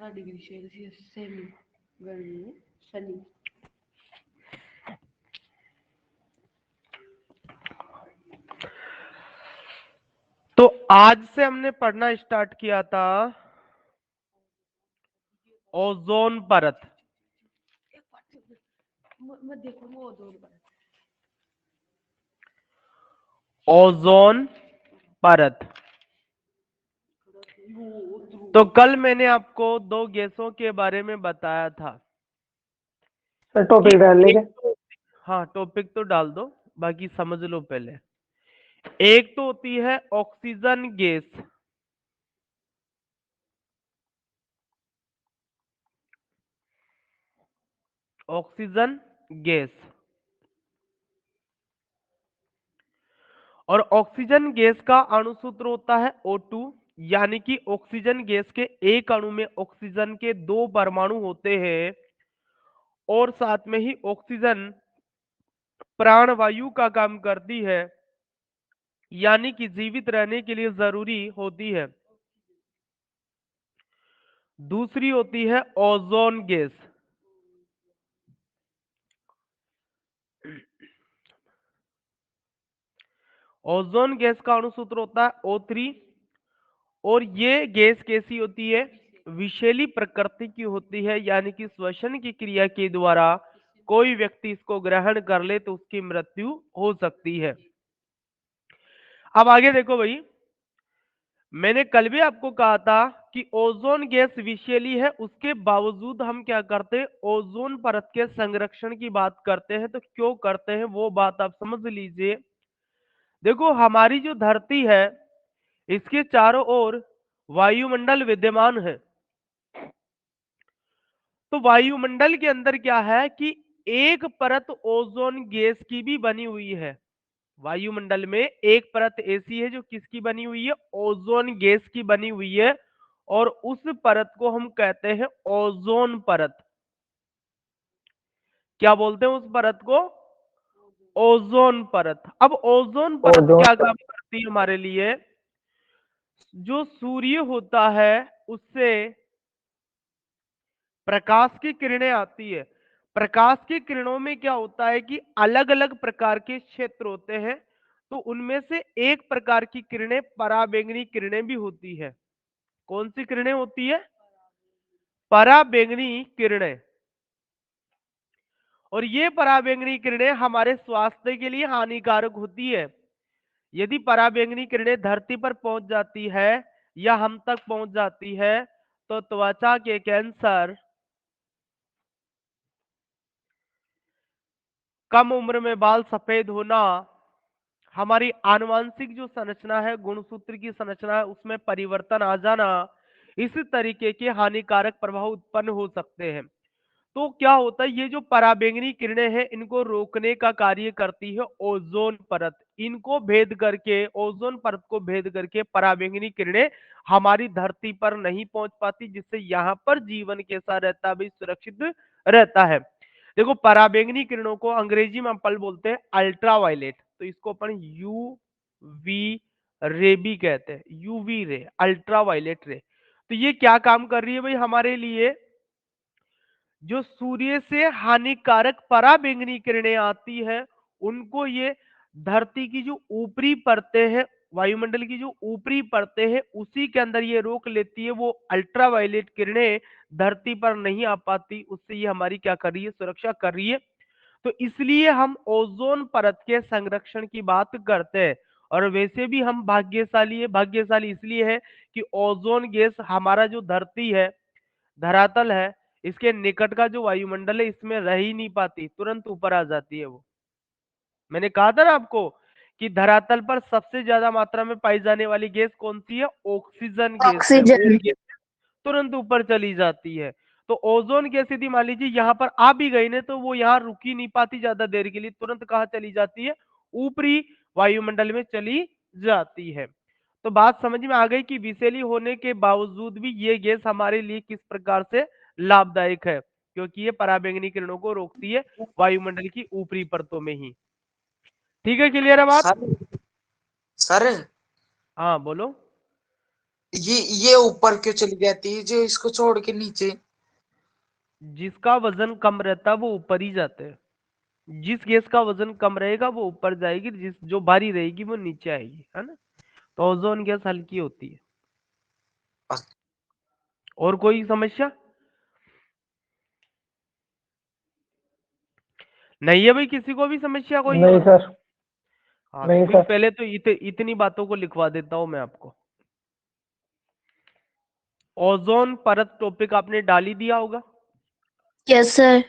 Degree semi गर्मी में शनि। तो आज से हमने पढ़ना स्टार्ट किया था ओजोन परत। मैं देखूंगा ओजोन परत। ओजोन परत। तो कल मैंने आपको 2 गैसों के बारे में बताया था। टॉपिक डाल लेंगे। हाँ, टॉपिक तो डाल दो, बाकी समझ लो पहले। एक तो होती है ऑक्सीजन गैस, ऑक्सीजन गैस। और ऑक्सीजन गैस का अणुसूत्र होता है O2, यानी कि ऑक्सीजन गैस के एक अणु में ऑक्सीजन के 2 परमाणु होते हैं और साथ में ही ऑक्सीजन प्राणवायु का काम करती है, यानी कि जीवित रहने के लिए जरूरी होती है। दूसरी होती है ओजोन गैस। ओजोन गैस का अणुसूत्र होता है O3 और ये गैस कैसी होती है? विषैली प्रकृति की होती है, यानी कि श्वसन की क्रिया के द्वारा कोई व्यक्ति इसको ग्रहण कर ले तो उसकी मृत्यु हो सकती है। अब आगे देखो भाई, मैंने कल भी आपको कहा था कि ओजोन गैस विषैली है, उसके बावजूद हम क्या करते हैं? ओजोन परत के संरक्षण की बात करते हैं। तो क्यों करते हैं वो बात आप समझ लीजिए। देखो, हमारी जो धरती है इसके चारों ओर वायुमंडल विद्यमान है। तो वायुमंडल के अंदर क्या है कि एक परत ओजोन गैस की भी बनी हुई है। वायुमंडल में एक परत ऐसी है जो किसकी बनी हुई है? ओजोन गैस की बनी हुई है, और उस परत को हम कहते हैं ओजोन परत। क्या बोलते हैं उस परत को? ओजोन परत। अब ओजोन परत क्या काम करती है हमारे लिए? जो सूर्य होता है उससे प्रकाश की किरणें आती है। प्रकाश की किरणों में क्या होता है कि अलग अलग प्रकार के क्षेत्र होते हैं, तो उनमें से एक प्रकार की किरणें पराबैंगनी किरणें भी होती है। कौन सी किरणें होती है? पराबैंगनी किरणें। और ये पराबैंगनी किरणें हमारे स्वास्थ्य के लिए हानिकारक होती है। यदि पराबैंगनी किरणें धरती पर पहुंच जाती है या हम तक पहुंच जाती है तो त्वचा के कैंसर, कम उम्र में बाल सफेद होना, हमारी आनुवांशिक जो संरचना है, गुणसूत्र की संरचना है, उसमें परिवर्तन आ जाना, इस तरीके के हानिकारक प्रभाव उत्पन्न हो सकते हैं। तो क्या होता है, ये जो पराबैंगनी किरणें हैं इनको रोकने का कार्य करती है ओजोन परत। इनको भेद करके, ओजोन परत को भेद करके पराबैंगनी किरणें हमारी धरती पर नहीं पहुंच पाती, जिससे यहाँ पर जीवन कैसा रहता है? सुरक्षित रहता है। देखो, पराबैंगनी किरणों को अंग्रेजी में अपन बोलते हैं अल्ट्रावायलेट, तो इसको अपन यूवी रे भी कहते हैं। यूवी रे, अल्ट्रावायलेट रे। तो ये क्या काम कर रही है भाई हमारे लिए? जो सूर्य से हानिकारक पराबैंगनी किरणें आती है उनको ये धरती की जो ऊपरी परतें हैं, वायुमंडल की जो ऊपरी परतें हैं, उसी के अंदर ये रोक लेती है। वो अल्ट्रावायलेट किरणें धरती पर नहीं आ पाती, उससे ये हमारी क्या कर रही है? सुरक्षा कर रही है। तो इसलिए हम ओजोन परत के संरक्षण की बात करते हैं। और वैसे भी हम भाग्यशाली है। भाग्यशाली इसलिए है कि ओजोन गैस हमारा जो धरती है, धरातल है, इसके निकट का जो वायुमंडल है इसमें रह ही नहीं पाती, तुरंत ऊपर आ जाती है वो। मैंने कहा था ना आपको कि धरातल पर सबसे ज्यादा मात्रा में पाई जाने वाली गैस कौन सी है? ऑक्सीजन गैस है। और गैस तुरंत ऊपर चली जाती है। तो ओजोन गैस यदि मान लीजिए यहाँ पर आ भी गई ना, तो वो यहाँ रुक ही नहीं पाती ज्यादा देर के लिए, तुरंत कहाँ चली जाती है? ऊपरी वायुमंडल में चली जाती है। तो बात समझ में आ गई कि विषैली होने के बावजूद भी ये गैस हमारे लिए किस प्रकार से लाभदायक है, क्योंकि ये पराबैंगनी किरणों को रोकती है वायुमंडल की ऊपरी परतों में ही। ठीक है, क्लियर है बात? सर हाँ बोलो। ये ऊपर क्यों चली जाती है जो इसको छोड़ के नीचे? जिसका वजन कम रहता है वो ऊपर ही जाते हैं। जिस गैस का वजन कम रहेगा वो ऊपर जाएगी, जिस जो भारी रहेगी वो नीचे आएगी, है ना। तो ओजोन गैस हल्की होती है। और कोई समस्या नहीं है भाई? किसी को भी समस्या कोई? नहीं सर। हाँ तो नहीं फिर सर। पहले तो इतनी बातों को लिखवा देता हूं मैं आपको। ओजोन परत टॉपिक आपने डाल ही दिया होगा। Yes sir.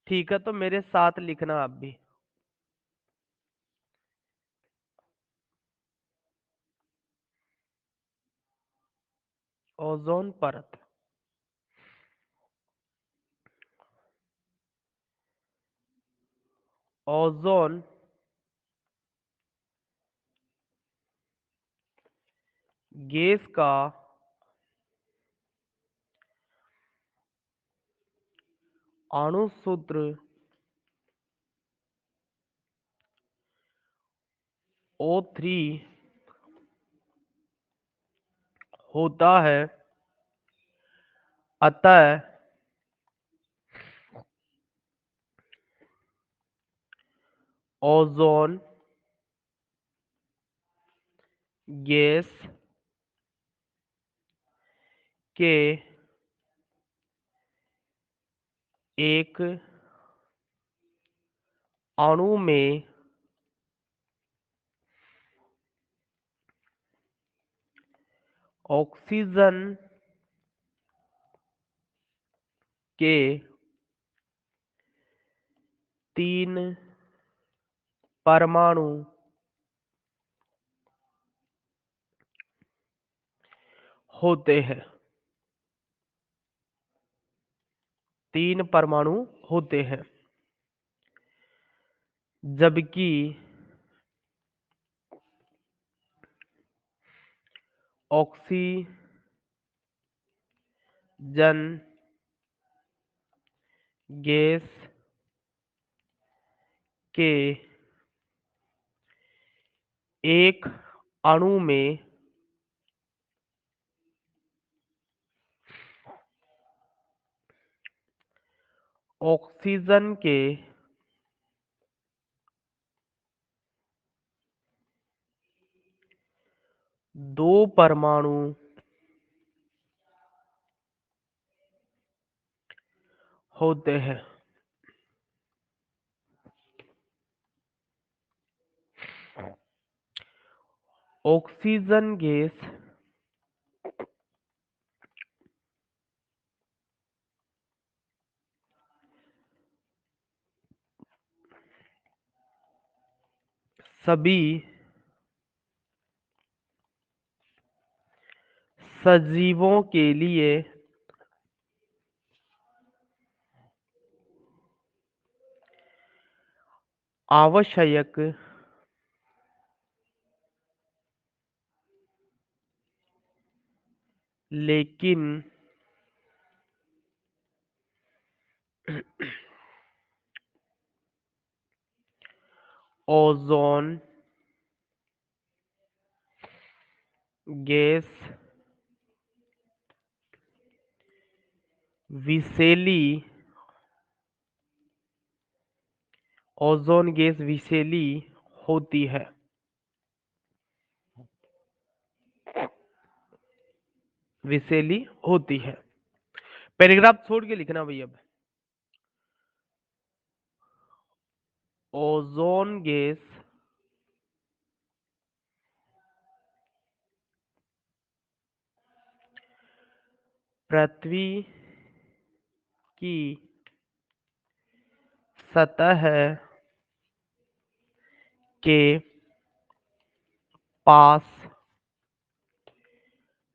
ठीक है, तो मेरे साथ लिखना आप भी। ओजोन परत। ओजोन गैस का अणु सूत्र O3 होता है, अतः ओजोन गैस के एक अणु में ऑक्सीजन के 3 परमाणु होते हैं। 3 परमाणु होते हैं, जबकि ऑक्सीजन गैस के एक अणु में ऑक्सीजन के 2 परमाणु होते हैं। ऑक्सीजन गैस सभी सजीवों के लिए आवश्यक लेकिन ओजोन गैस विषैली ओजोन गैस विषैली होती है। विषैली होती है। पैराग्राफ छोड़ के लिखना भैया। अब ओजोन गैस पृथ्वी की सतह के पास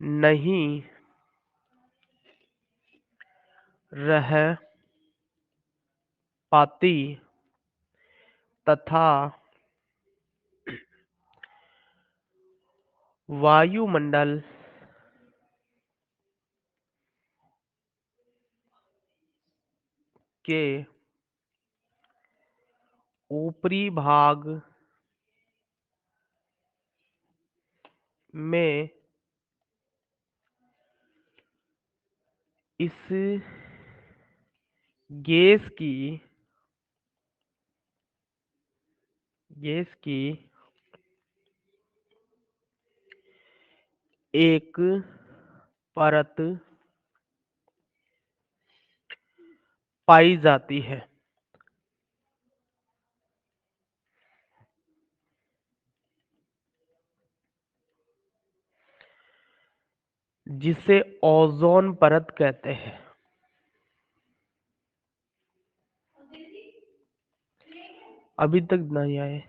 नहीं रह पाती तथा वायुमंडल के ऊपरी भाग में इस गैस की एक परत पाई जाती है जिसे ओजोन परत कहते हैं। अभी तक नहीं आए,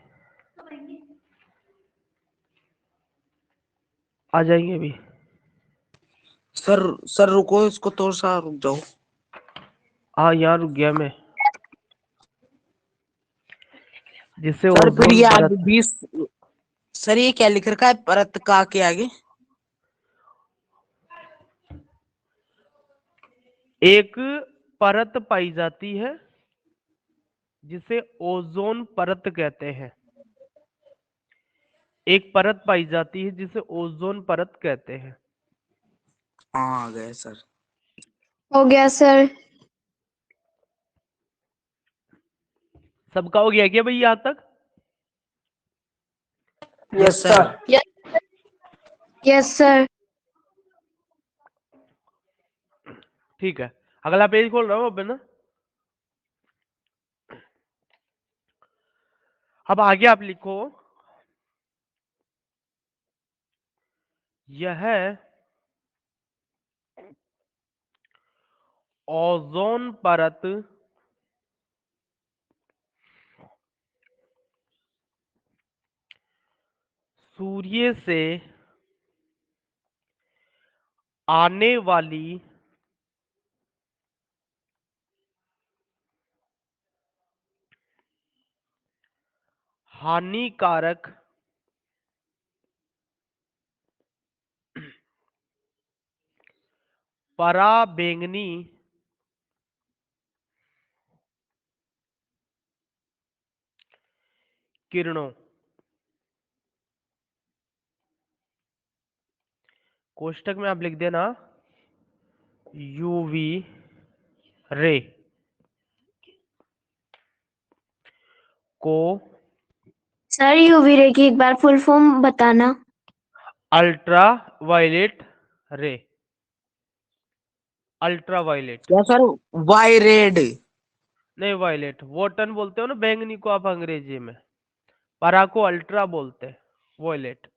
आ जाएंगे अभी। सर सर रुको, इसको थोड़ा सा रुक जाओ। हाँ, यहाँ रुक गया मैं। जिसे सर फिर ओजोन ये आगे परत, 20। सर ये क्या लिख रखा है, परत का के आगे? एक परत पाई जाती है जिसे ओजोन परत कहते हैं। एक परत पाई जाती है जिसे ओजोन परत कहते हैं। हाँ आ गए सर। हो गया सर। सबका हो गया क्या भाई यहाँ तक? Yes sir. Yes sir. ठीक है, अगला पेज खोल रहा हूँ अब, है ना। अब आगे आप लिखो, यह ओजोन परत सूर्य से आने वाली हानिकारक पराबैंगनी किरणों, कोष्टक में आप लिख देना यूवी रे को सर यूवी रे की एक बार फुल फॉर्म बताना। Ultra violet ray. Ultra violet क्या सर? Why red? नहीं, वायलेट वो टन बोलते हो ना बैंगनी को आप अंग्रेजी में, परा को अल्ट्रा बोलते हैं, वायलेट।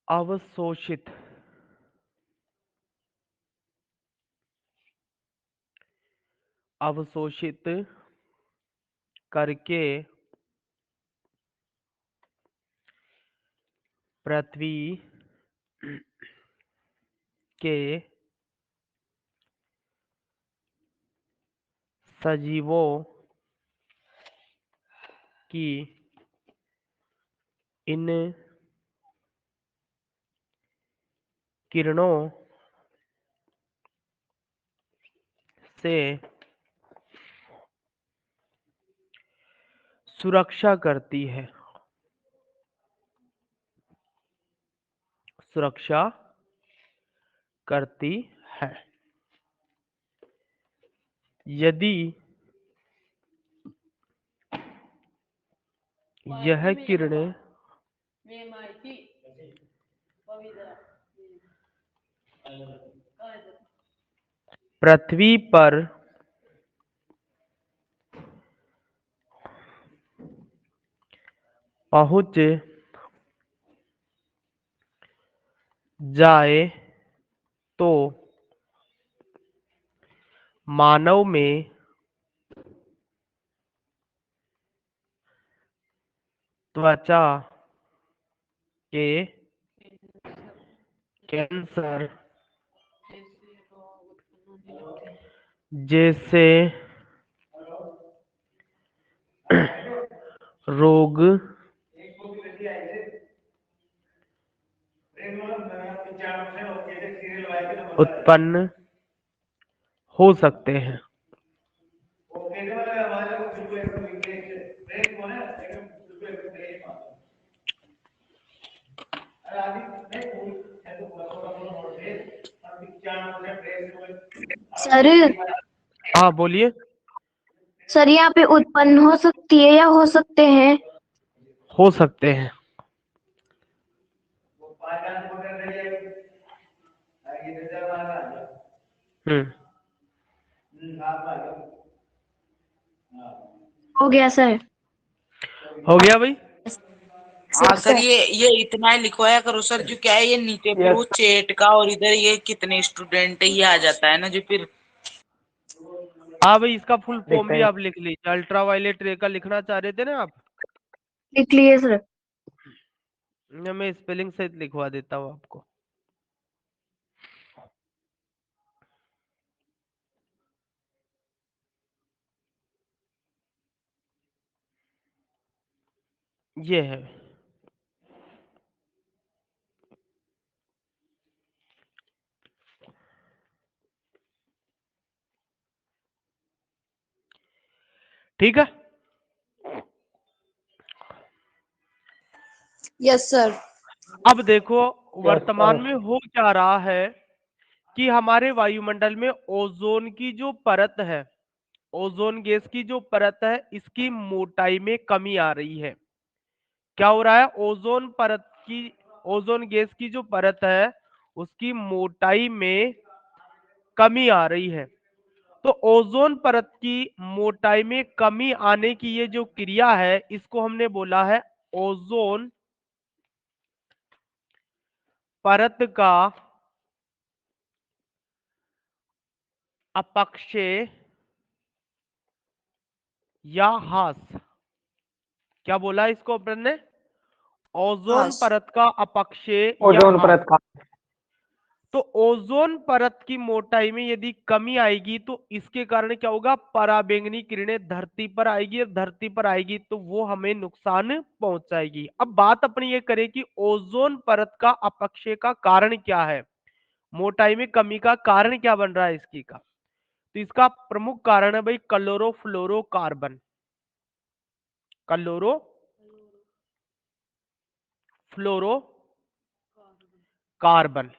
अवशोषित अवशोषित करके पृथ्वी के सजीवों की इन किरणों से सुरक्षा करती है, सुरक्षा करती है। यदि यह किरणें पृथ्वी पर पहुंच जाए तो मानव में त्वचा के कैंसर जैसे रोग उत्पन्न हो सकते हैं। सर हाँ बोलिए। सर यहाँ पे उत्पन्न हो सकती है या हो सकते हैं? हो सकते हैं। हम्म। हो गया सर। हो गया भाई। हाँ सर, ये इतना ही लिखवाया करो सर, जो क्या है ये नीचे फिर वो चेट का और इधर ये कितने स्टूडेंट ये आ जाता है ना, जो फिर हाँ भाई, इसका फुल फॉर्म भी आप लिख लीजिए। अल्ट्रा वायलेट रे का लिखना चाह रहे थे ना आप? लिख लिए सर। मैं स्पेलिंग सहित लिखवा देता हूँ आपको। ये है। ठीक है। Yes sir. अब देखो, वर्तमान में हो क्या रहा है कि हमारे वायुमंडल में ओजोन की जो परत है, ओजोन गैस की जो परत है, इसकी मोटाई में कमी आ रही है। क्या हो रहा है? ओजोन परत की, ओजोन गैस की जो परत है उसकी मोटाई में कमी आ रही है। तो ओजोन परत की मोटाई में कमी आने की ये जो क्रिया है, इसको हमने बोला है ओजोन परत का अपक्षय या ह्रास। क्या बोला इसको अपन ने? ओजोन हाँ परत का अपक्षय या ओजोन ह्रास। परत का। तो ओजोन परत की मोटाई में यदि कमी आएगी तो इसके कारण क्या होगा? पराबैंगनी किरणें धरती पर आएगी, और धरती पर आएगी तो वो हमें नुकसान पहुंचाएगी। अब बात अपनी ये करें कि ओजोन परत का अपक्षय का कारण क्या है, मोटाई में कमी का कारण क्या बन रहा है इसकी का? तो इसका प्रमुख कारण है भाई क्लोरोफ्लोरोकार्बन। क्लोरो फ्लोरो कार्बन।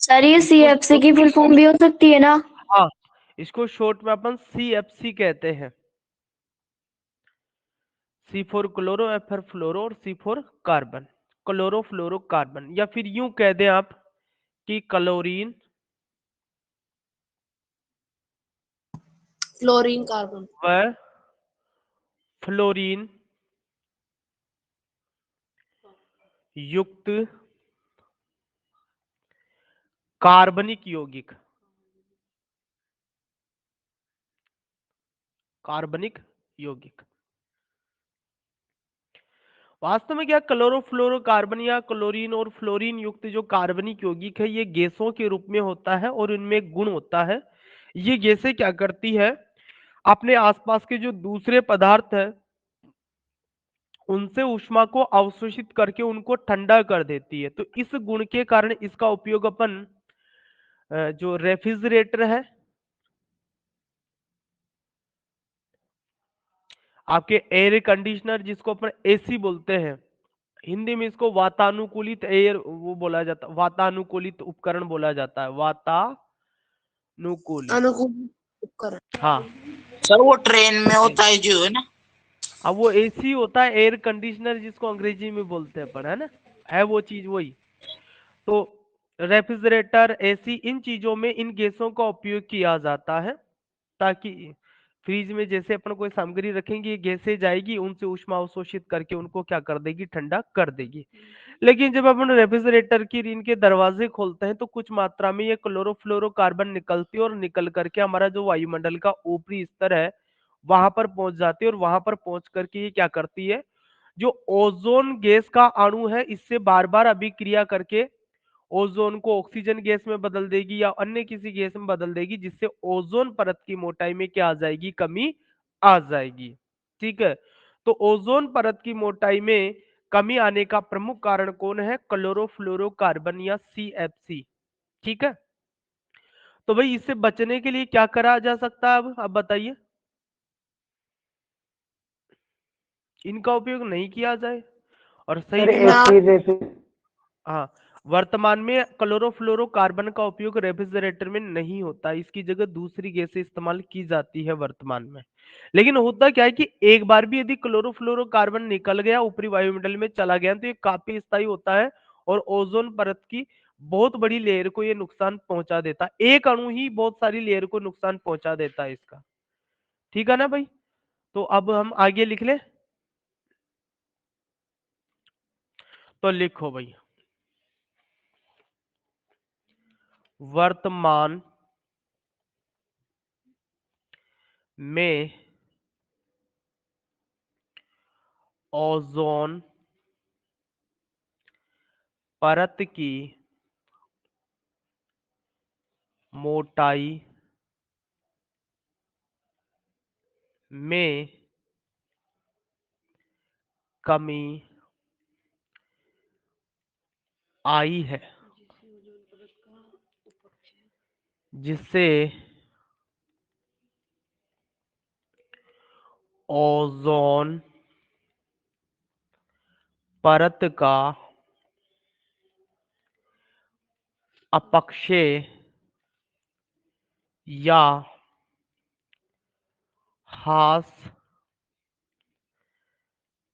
सर ये इसको CFC की फुल फॉर्म भी हो सकती है ना? हाँ, इसको शॉर्ट में अपन CFC कहते हैं। C4 क्लोरो, F4 फ्लोरो और C4 कार्बन, क्लोरोफ्लोरोकार्बन। या फिर यूं कह दें आप कि क्लोरीन फ्लोरीन कार्बन। व फ्लोरीन युक्त कार्बनिक यौगिक, कार्बनिक यौगिक। वास्तव में क्या क्लोरोफ्लोरोकार्बन या क्लोरीन और फ्लोरीन युक्त जो कार्बनिक यौगिक है, ये गैसों के रूप में होता है और इनमें गुण होता है। ये गैसें क्या करती है? अपने आसपास के जो दूसरे पदार्थ है उनसे ऊष्मा को अवशोषित करके उनको ठंडा कर देती है। तो इस गुण के कारण इसका उपयोग अपन जो रेफ्रिजरेटर है, आपके एयर कंडीशनर जिसको अपन एसी बोलते हैं, हिंदी में इसको वातानुकूलित एयर वो बोला जाता, वातानुकूलित उपकरण बोला जाता है, वातानुकूलित। अनुकूल उपकरण। हाँ। सर वो ट्रेन में होता है जो है ना। अब वो एसी होता है, एयर कंडीशनर जिसको अंग्रेजी में बोलते हैं अपन, है ना, है वो चीज वही। तो रेफ्रिजरेटर, एसी, इन चीजों में इन गैसों का उपयोग किया जाता है ताकि फ्रिज में जैसे अपन कोई सामग्री रखेंगे, ये गैसें जाएगी, उनसे ऊष्मा अवशोषित करके उनको क्या कर देगी? ठंडा कर देगी। लेकिन जब अपन रेफ्रिजरेटर की इनके दरवाजे खोलते हैं तो कुछ मात्रा में ये क्लोरोफ्लोरोकार्बन निकलती है और निकल करके हमारा जो वायुमंडल का ऊपरी स्तर है वहां पर पहुंच जाती है, और वहां पर पहुंच करके ये क्या करती है? जो ओजोन गैस का अणु है इससे बार बार अभिक्रिया करके ओजोन को ऑक्सीजन गैस में बदल देगी या अन्य किसी गैस में बदल देगी, जिससे ओजोन परत की मोटाई में क्या आ जाएगी? कमी आ जाएगी। ठीक है। तो ओजोन परत की मोटाई में कमी आने का प्रमुख कारण कौन है? क्लोरोफ्लोरोकार्बन या CFC। ठीक है। तो भाई इससे बचने के लिए क्या करा जा सकता है? अब बताइए। इनका उपयोग नहीं किया जाए। और सही सर विकल्प, एसिड हाँ, वर्तमान में क्लोरोफ्लोरोकार्बन का उपयोग रेफ्रिजरेटर में नहीं होता, इसकी जगह दूसरी गैसें इस्तेमाल की जाती है वर्तमान में। लेकिन होता क्या है कि एक बार भी यदि क्लोरोफ्लोरोकार्बन निकल गया, ऊपरी वायुमंडल में चला गया, तो ये काफी स्थायी होता है और ओजोन परत की बहुत बड़ी लेयर को ये नुकसान पहुंचा देता है। एक अणु ही बहुत सारी लेयर को नुकसान पहुंचा देता है इसका। ठीक है ना भाई? तो अब हम आगे लिख ले, तो लिखो भाई, वर्तमान में ओजोन परत की मोटाई में कमी आई है, जिससे ओजोन परत का अपक्षय या ह्रास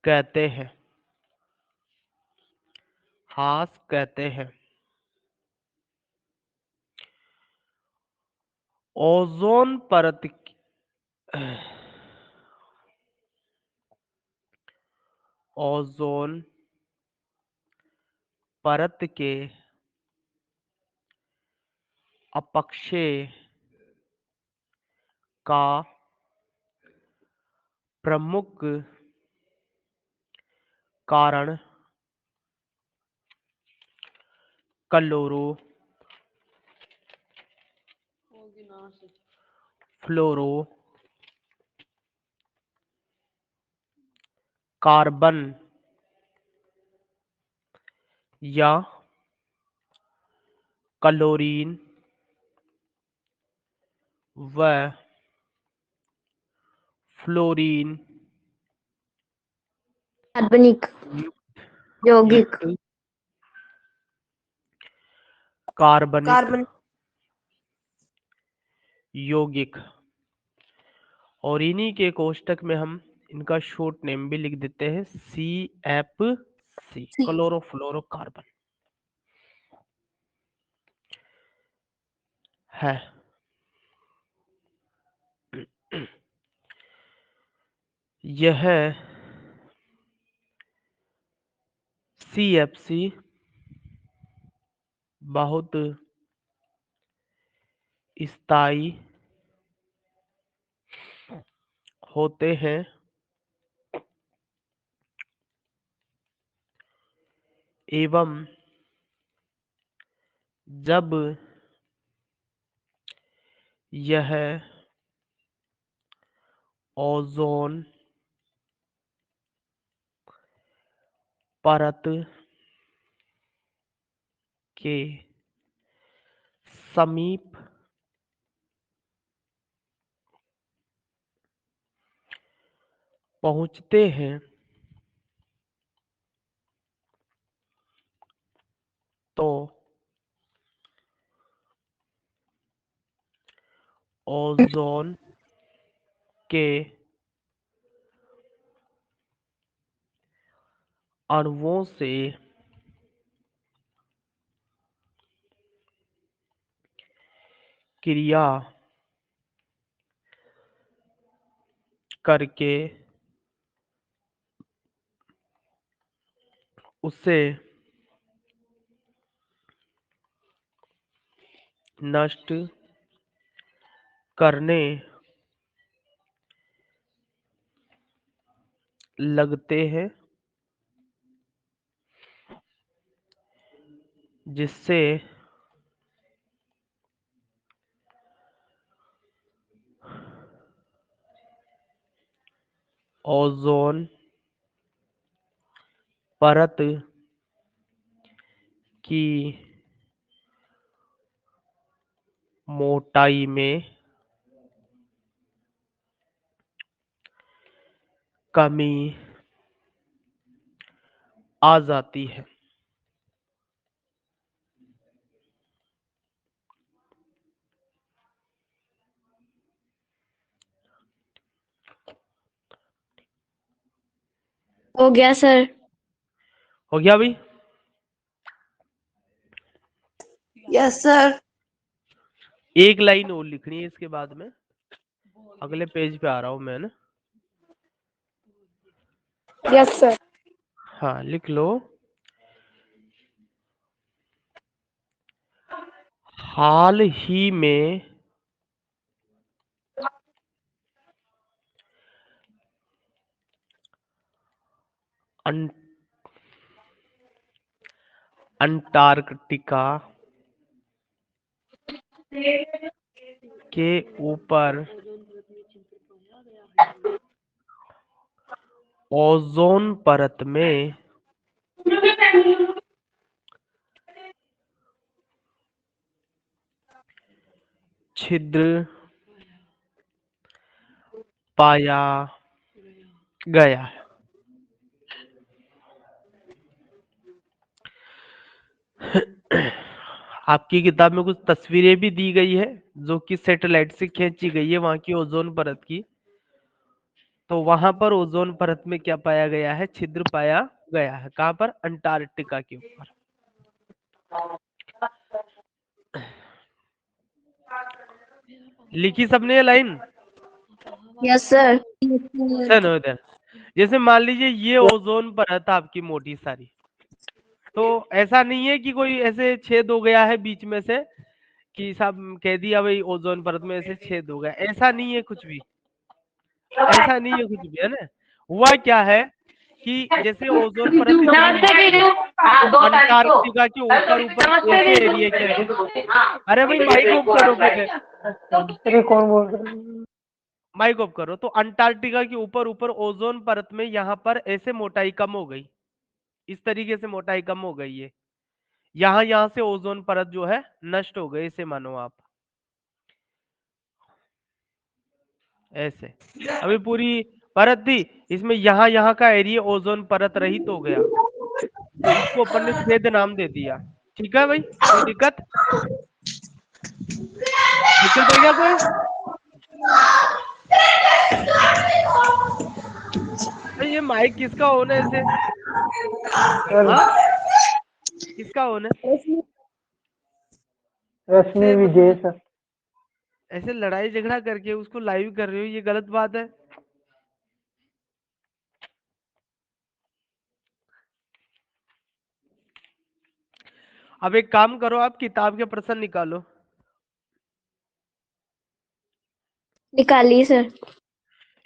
कहते हैं, ह्रास कहते हैं। ओजोन परत ओजोन परत के अपक्षय का प्रमुख कारण क्लोरो फ्लोरो कार्बन या क्लोरीन व फ्लोरीन कार्बनिक यौगिक युक्त कार्बनिक यौगिक, और इन्हीं के कोष्टक में हम इनका शॉर्ट नेम भी लिख देते हैं, CFC, क्लोरोफ्लोरोकार्बन है। यह CFC बहुत स्थायी होते हैं एवं जब यह ओजोन परत के समीप पहुंचते हैं तो ओजोन के अणुओं से क्रिया करके उसे नष्ट करने लगते हैं, जिससे ओजोन परत की मोटाई में कमी आ जाती है। हो गया सर। हो गया भाई? Yes sir. एक लाइन और लिखनी है इसके बाद में, अगले पेज पे आ रहा हूं मैं ना। Yes sir. हाँ लिख लो। हाल ही में अं- अंटार्कटिका के ऊपर ओजोन परत में छिद्र पाया गया है। आपकी किताब में कुछ तस्वीरें भी दी गई है जो कि सैटेलाइट से खींची गई है वहां की ओजोन परत की। तो वहां पर ओजोन परत में क्या पाया गया है? छिद्र पाया गया है। कहां पर? अंटार्कटिका के ऊपर। लिखी सबने ये लाइन? Yes sir. सुनो इधर। जैसे मान लीजिए ये ओजोन परत आपकी मोटी सारी, तो ऐसा नहीं है कि कोई ऐसे छेद हो गया है बीच में से कि साहब कह दिया भाई ओजोन परत में ऐसे छेद हो गया, ऐसा नहीं है कुछ भी। ऐसा नहीं है कुछ भी, है ना। हुआ क्या है कि जैसे ओजोन परत इतनी मोटी है, तो अंटार्कटिका के ऊपर ऊपर ऐसे एरिया क्या है। अरे भाई माइक ऑफ करो पहले, अरे कौन बोल रहा है? माइक ऑफ करो। तो अंटार्कटिका के ऊपर ऊपर ओजोन परत में यहाँ पर ऐसे मोटाई कम हो गई, इस तरीके से मोटाई कम हो गई है। यहाँ से ओजोन परत जो है नष्ट हो गई, इसे मानो आप ऐसे। अभी पूरी परत थी, इसमें यहाँ का एरिया ओजोन परत रहित हो गया, तो इसको अपन ने छेद नाम दे दिया। ठीक है भाई, कोई दिक्कत? दिक्कत है क्या कोई? अरे ये माइक किसका ऑन है ऐसे? हाँ किसका ऑन है रश्मि ऐसे? विजय मतलब सर। ऐसे लड़ाई झगड़ा करके उसको लाइव कर रहे हो, ये गलत बात है। अब एक काम करो, आप किताब के प्रश्न निकालो। निकालिए सर।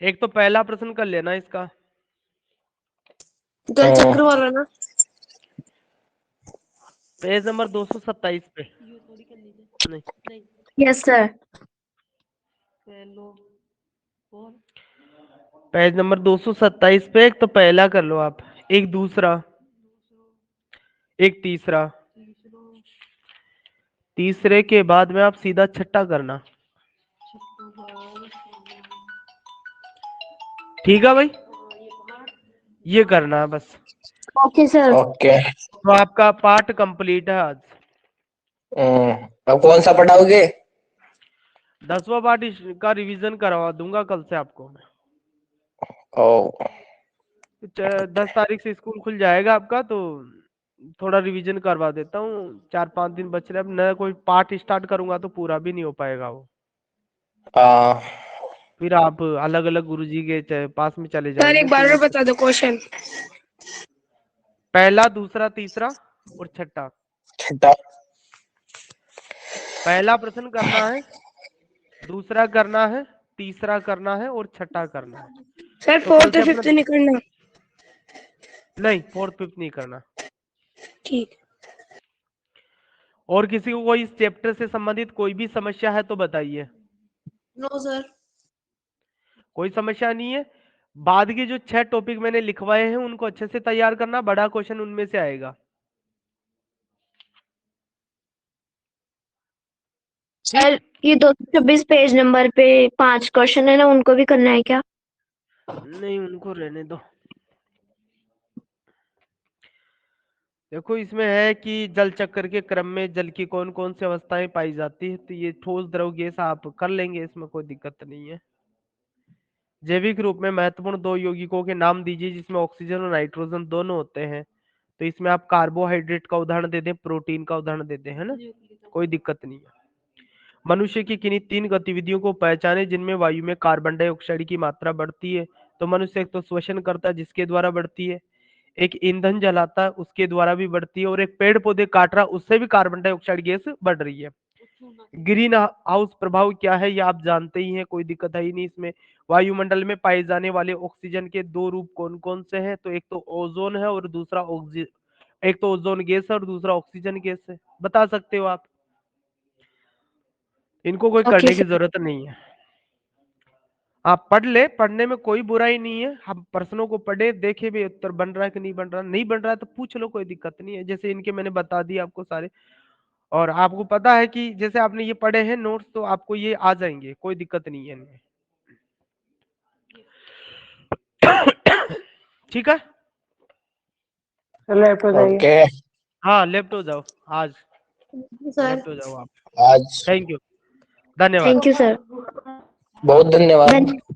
एक तो पहला प्रश्न कर लेना इसका। गल चक्र वाला ना। पेज नंबर 227 पे। नहीं, यस सर। पेज नंबर 227 पे एक तो पहला कर लो आप, एक दूसरा, एक तीसरा। तीसरे के बाद में आप सीधा छठा करना। ठीक है भाई, ये करना है बस। Okay sir. ओके। तो आपका पार्ट कंप्लीट है आज। अब कौन सा पढ़ाओगे? 10वां पार्ट का रिवीजन करवा दूंगा कल से आपको मैं। ओ 10 तारीख से स्कूल खुल जाएगा आपका, तो थोड़ा रिवीजन करवा देता हूँ। 4-5 दिन बच रहे, अब नया कोई पार्ट स्टार्ट करूंगा तो पूरा भी नहीं हो पाएगा वो। आ, फिर आप अलग अलग गुरुजी के पास में चले सर जाएंगे, एक बार फिर और वो बता दो क्वेश्चन। पहला, दूसरा, तीसरा और छठा। छठा। पहला प्रश्न करना है, दूसरा करना है, तीसरा करना है और छठा करना है। सर तो कल फोर्थ से और अपना, फिफ्थ नहीं करना? नहीं 4th 5th नहीं करना। ठीक। और किसी को कोई इस चैप्टर से संबंधित कोई भी समस्या है तो बताइए। No sir. कोई समस्या नहीं है। बाद के जो 6 टॉपिक मैंने लिखवाए हैं उनको अच्छे से तैयार करना, बड़ा क्वेश्चन उनमें से आएगा। सर ये 226 पेज नंबर पे 5 क्वेश्चन है ना, उनको भी करना है क्या? नहीं उनको रहने दो। देखो इसमें है कि जल चक्र के क्रम में जल की कौन कौन सी अवस्थाएं पाई जाती है, तो ये ठोस द्रव गैस आप कर लेंगे, इसमें कोई दिक्कत नहीं है। जैविक रूप में महत्वपूर्ण दो यौगिकों के नाम दीजिए जिसमें ऑक्सीजन और नाइट्रोजन दोनों होते हैं, तो इसमें आप कार्बोहाइड्रेट का उदाहरण दे दें, प्रोटीन का उदाहरण दे दें, है ना, कोई दिक्कत नहीं है। मनुष्य की किन्हीं 3 गतिविधियों को पहचाने जिनमें वायु में कार्बन डाइऑक्साइड की मात्रा बढ़ती है। तो मनुष्य एक तो श्वसन करता है जिसके द्वारा बढ़ती है, एक ईंधन जलाता है उसके द्वारा भी बढ़ती है, और एक पेड़ पौधे काट रहा उससे भी कार्बन डाइऑक्साइड गैस बढ़ रही है। ग्रीन हाउस प्रभाव क्या है ये आप जानते ही हैं, कोई दिक्कत है ही नहीं इसमें। वायुमंडल में पाए जाने वाले ऑक्सीजन के दो रूप कौन कौन से हैं, तो एक तो ओजोन है और दूसरा एक तो ओजोन गैस है और दूसरा ऑक्सीजन गैस है, बता सकते हो आप। इनको कोई करने की जरूरत नहीं है, आप पढ़ ले, पढ़ने में कोई बुराई नहीं है। हम प्रश्नों को पढ़े, देखे भी उत्तर बन रहा है कि नहीं बन रहा, नहीं बन रहा है तो पूछ लो, कोई दिक्कत नहीं है। जैसे इनके मैंने बता दिए आपको सारे, और आपको पता है कि जैसे आपने ये पढ़े हैं नोट्स तो आपको ये आ जाएंगे, कोई दिक्कत नहीं है इनमें। ठीक है, लेफ्ट हो जाइए। ओके हाँ लेफ्ट हो जाओ आज, सर। लेफ्ट हो जाओ आप। आज थैंक यू, धन्यवाद। Thank you sir. बहुत धन्यवाद।